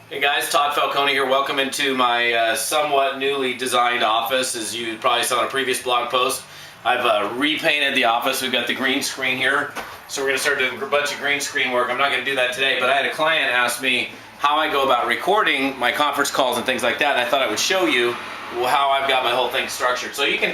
Hey guys, Todd Falcone here. Welcome into my somewhat newly designed office. As you probably saw in a previous blog post, I've repainted the office. We've got the green screen here. So we're going to start doing a bunch of green screen work. I'm not going to do that today, but I had a client ask me how I go about recording my conference calls and things like that. And I thought I would show you how I've got my whole thing structured. So you can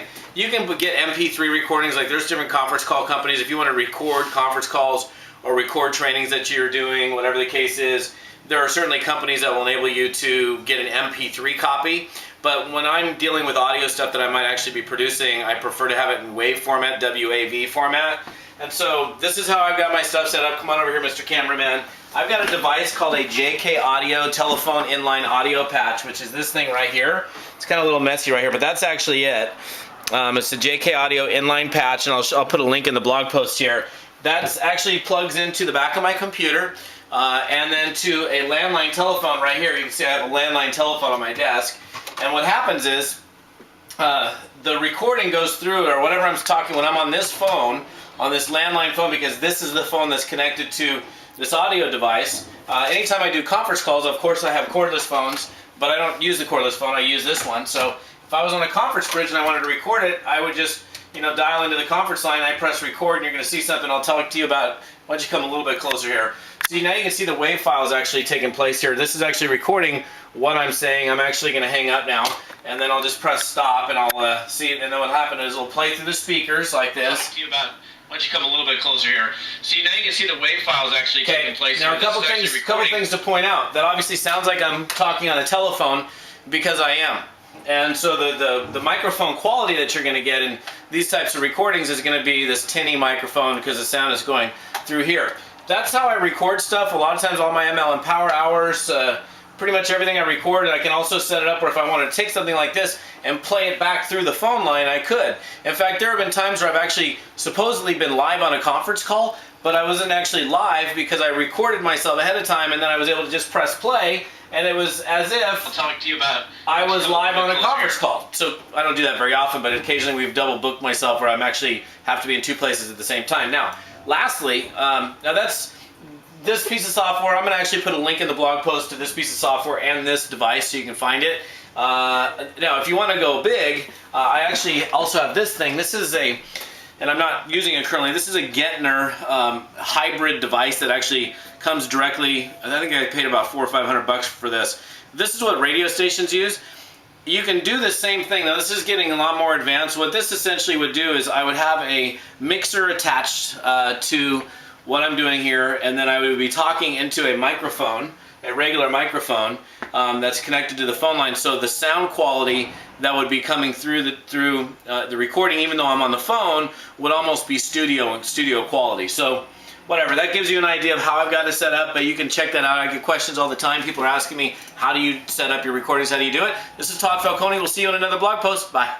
get MP3 recordings. Like there's different conference call companies. If you want to record conference calls or record trainings that you're doing, whatever the case is, there are certainly companies that will enable you to get an MP3 copy, but when I'm dealing with audio stuff that I might actually be producing, I prefer to have it in WAV format, WAV format. And so this is how I've got my stuff set up. Come on over here, Mr. Cameraman. I've got a device called a JK Audio Telephone Inline Audio Patch, which is this thing right here. It's kind of a little messy right here, but that's actually it. It's a JK Audio Inline Patch, and I'll put a link in the blog post here. That actually plugs into the back of my computer. And then to a landline telephone right here. You can see I have a landline telephone on my desk. And what happens is the recording goes through, or whatever I'm talking, when I'm on this phone, on this landline phone, because this is the phone that's connected to this audio device. Anytime I do conference calls, of course I have cordless phones, but I don't use the cordless phone, I use this one. So if I was on a conference bridge and I wanted to record it, I would just dial into the conference line, I press record, and you're going to see something I'll talk to you about. Why don't you come a little bit closer here. See, now you can see the wave files actually taking place here. This is actually recording what I'm saying. I'm actually going to hang up now, and then I'll just press stop, and I'll see it. And then what happened is it'll play through the speakers like this. Talk to you about. Why don't you come a little bit closer here? See, now you can see the wave files actually taking place. Now, a couple things to point out. That obviously sounds like I'm talking on a telephone because I am. And so the microphone quality that you're going to get in these types of recordings is going to be this tinny microphone because the sound is going through here. That's how I record stuff. A lot of times all my ML Power Hours, pretty much everything I record, and I can also set it up where if I wanted to take something like this and play it back through the phone line, I could. In fact, there have been times where I've actually supposedly been live on a conference call, but I wasn't actually live because I recorded myself ahead of time, and then I was able to just press play, and it was as if I'll talk to you about I was live on a conference call. So I don't do that very often, but occasionally we've double booked myself where I'm actually have to be in two places at the same time. Now, lastly, now that's this piece of software. I'm going to actually put a link in the blog post to this piece of software and this device so you can find it. Now, if you want to go big, I actually also have this thing. This is and I'm not using it currently, this is a Gettner hybrid device that actually comes directly. I think I paid about $400 or $500 for this. This is what radio stations use. You can do the same thing. Now this is getting a lot more advanced. What this essentially would do is I would have a mixer attached to what I'm doing here, and then I would be talking into a microphone, a regular microphone that's connected to the phone line. So the sound quality that would be coming through the recording, even though I'm on the phone, would almost be studio quality. So whatever, that gives you an idea of how I've got it set up, but you can check that out. I get questions all the time. People are asking me, how do you set up your recordings? How do you do it? This is Todd Falcone. We'll see you in another blog post. Bye.